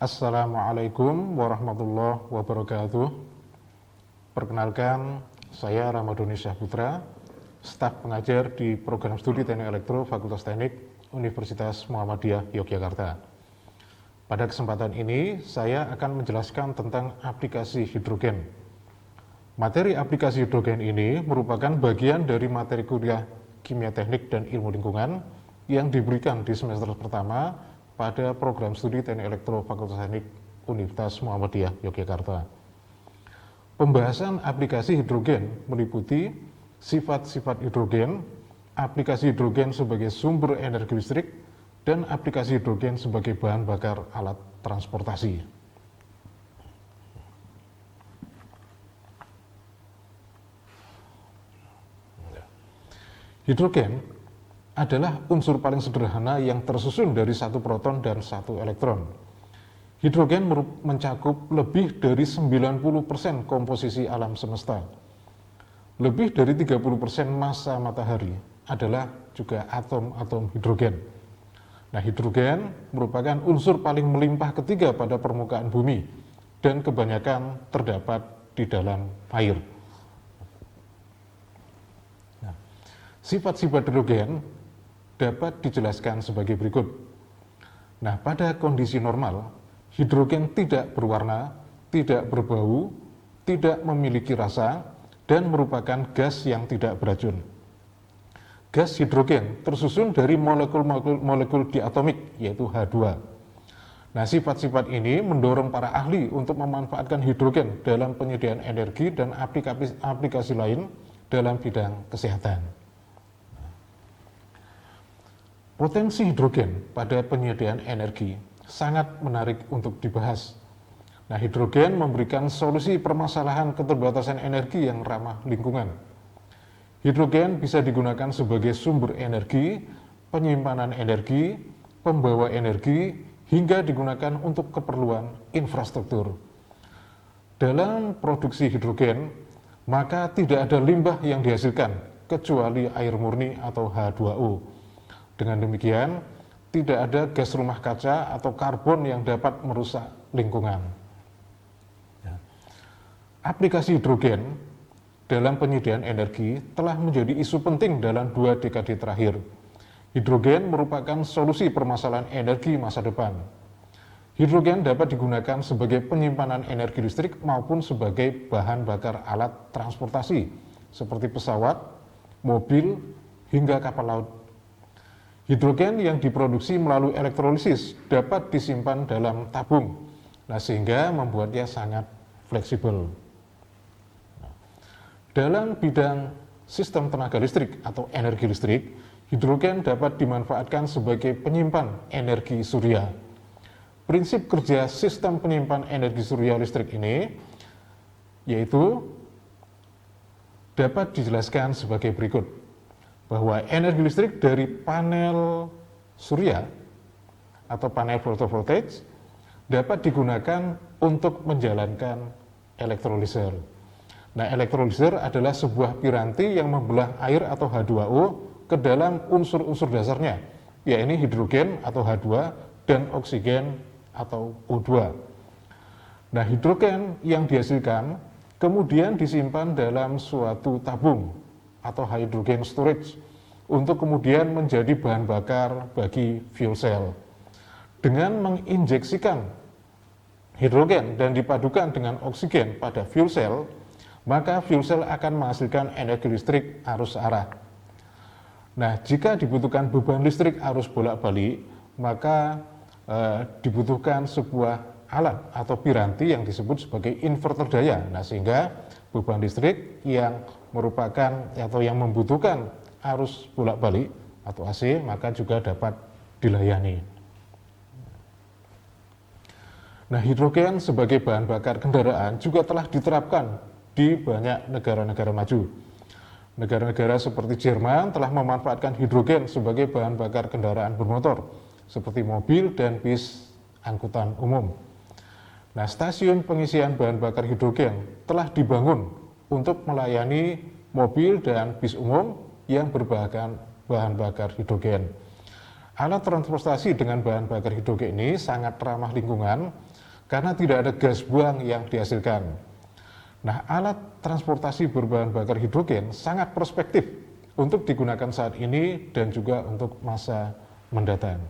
Assalamualaikum warahmatullahi wabarakatuh. Perkenalkan, saya Ramadhani Syahputra, staf pengajar di Program Studi Teknik Elektro Fakultas Teknik Universitas Muhammadiyah Yogyakarta. Pada kesempatan ini, saya akan menjelaskan tentang aplikasi hidrogen. Materi aplikasi hidrogen ini merupakan bagian dari materi kuliah Kimia Teknik dan Ilmu Lingkungan yang diberikan di semester pertama pada Program Studi Teknik Elektro Fakultas Teknik Universitas Muhammadiyah Yogyakarta. Pembahasan aplikasi hidrogen meliputi sifat-sifat hidrogen, aplikasi hidrogen sebagai sumber energi listrik, dan aplikasi hidrogen sebagai bahan bakar alat transportasi. Hidrogen adalah unsur paling sederhana yang tersusun dari satu proton dan satu elektron. Hidrogen mencakup lebih dari 90% komposisi alam semesta. Lebih dari 30% massa matahari adalah juga atom-atom hidrogen. Nah, hidrogen merupakan unsur paling melimpah ketiga pada permukaan bumi dan kebanyakan terdapat di dalam air. Nah, sifat-sifat hidrogen dapat dijelaskan sebagai berikut. Nah, pada kondisi normal, hidrogen tidak berwarna, tidak berbau, tidak memiliki rasa, dan merupakan gas yang tidak beracun. Gas hidrogen tersusun dari molekul diatomik, yaitu H2. Nah, sifat-sifat ini mendorong para ahli untuk memanfaatkan hidrogen dalam penyediaan energi dan aplikasi lain dalam bidang kesehatan. Potensi hidrogen pada penyediaan energi sangat menarik untuk dibahas. Nah, hidrogen memberikan solusi permasalahan keterbatasan energi yang ramah lingkungan. Hidrogen bisa digunakan sebagai sumber energi, penyimpanan energi, pembawa energi, hingga digunakan untuk keperluan infrastruktur. Dalam produksi hidrogen, maka tidak ada limbah yang dihasilkan kecuali air murni atau H2O. Dengan demikian, tidak ada gas rumah kaca atau karbon yang dapat merusak lingkungan. Aplikasi hidrogen dalam penyediaan energi telah menjadi isu penting dalam 2 dekade terakhir. Hidrogen merupakan solusi permasalahan energi masa depan. Hidrogen dapat digunakan sebagai penyimpanan energi listrik maupun sebagai bahan bakar alat transportasi seperti pesawat, mobil, hingga kapal laut. Hidrogen yang diproduksi melalui elektrolisis dapat disimpan dalam tabung, sehingga membuatnya sangat fleksibel. Dalam bidang sistem tenaga listrik atau energi listrik, hidrogen dapat dimanfaatkan sebagai penyimpan energi surya. Prinsip kerja sistem penyimpan energi surya listrik ini yaitu dapat dijelaskan sebagai berikut, bahwa energi listrik dari panel surya atau panel fotovoltaik dapat digunakan untuk menjalankan elektroliser. Nah, elektroliser adalah sebuah piranti yang membelah air atau H2O ke dalam unsur-unsur dasarnya, yaitu hidrogen atau H2 dan oksigen atau O2. Nah, hidrogen yang dihasilkan kemudian disimpan dalam suatu tabung atau hydrogen storage untuk kemudian menjadi bahan bakar bagi fuel cell. Dengan menginjeksikan hidrogen dan dipadukan dengan oksigen pada fuel cell, maka fuel cell akan menghasilkan energi listrik arus arah. Nah, jika dibutuhkan beban listrik arus bolak-balik, maka dibutuhkan sebuah alat atau piranti yang disebut sebagai inverter daya. Nah, sehingga beban listrik yang merupakan atau yang membutuhkan arus bolak-balik atau AC maka juga dapat dilayani. Nah, hidrogen sebagai bahan bakar kendaraan juga telah diterapkan di banyak negara-negara maju. Negara-negara seperti Jerman telah memanfaatkan hidrogen sebagai bahan bakar kendaraan bermotor seperti mobil dan bis angkutan umum. Nah, stasiun pengisian bahan bakar hidrogen telah dibangun untuk melayani mobil dan bis umum yang berbahan bakar hidrogen. Alat transportasi dengan bahan bakar hidrogen ini sangat ramah lingkungan karena tidak ada gas buang yang dihasilkan. Nah, alat transportasi berbahan bakar hidrogen sangat prospektif untuk digunakan saat ini dan juga untuk masa mendatang.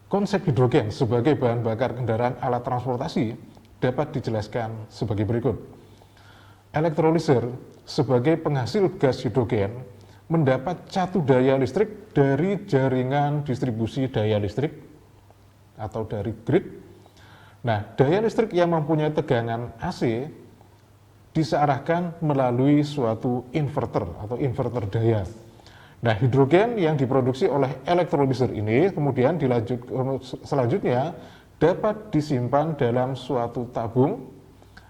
Konsep hidrogen sebagai bahan bakar kendaraan alat transportasi dapat dijelaskan sebagai berikut. Elektroliser sebagai penghasil gas hidrogen mendapat catu daya listrik dari jaringan distribusi daya listrik atau dari grid. Nah, daya listrik yang mempunyai tegangan AC disearahkan melalui suatu inverter atau inverter daya. Nah, hidrogen yang diproduksi oleh elektroliser ini kemudian selanjutnya dapat disimpan dalam suatu tabung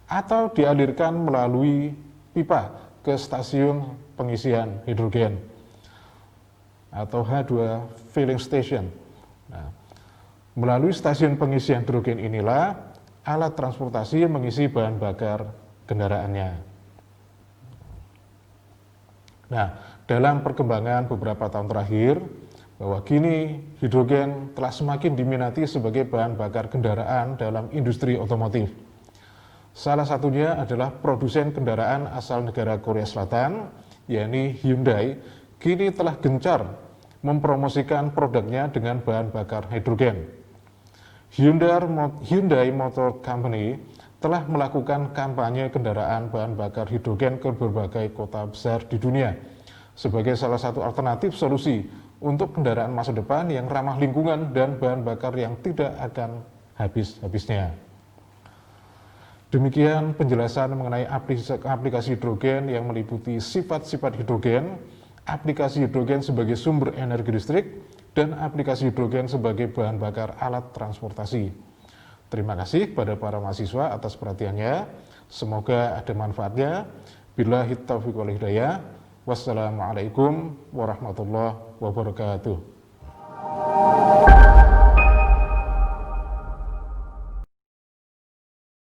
atau dialirkan melalui pipa ke stasiun pengisian hidrogen atau H2 filling station. Nah, melalui stasiun pengisian hidrogen inilah alat transportasi mengisi bahan bakar kendaraannya. Nah, dalam perkembangan beberapa tahun terakhir, bahwa kini hidrogen telah semakin diminati sebagai bahan bakar kendaraan dalam industri otomotif. Salah satunya adalah produsen kendaraan asal negara Korea Selatan, yakni Hyundai, kini telah gencar mempromosikan produknya dengan bahan bakar hidrogen. Hyundai Motor Company telah melakukan kampanye kendaraan bahan bakar hidrogen ke berbagai kota besar di dunia sebagai salah satu alternatif solusi untuk kendaraan masa depan yang ramah lingkungan dan bahan bakar yang tidak akan habis-habisnya. Demikian penjelasan mengenai aplikasi hidrogen yang meliputi sifat-sifat hidrogen, aplikasi hidrogen sebagai sumber energi listrik, dan aplikasi hidrogen sebagai bahan bakar alat transportasi. Terima kasih kepada para mahasiswa atas perhatiannya. Semoga ada manfaatnya. Billahi taufiq wal hidayah. Wassalamualaikum warahmatullahi wabarakatuh.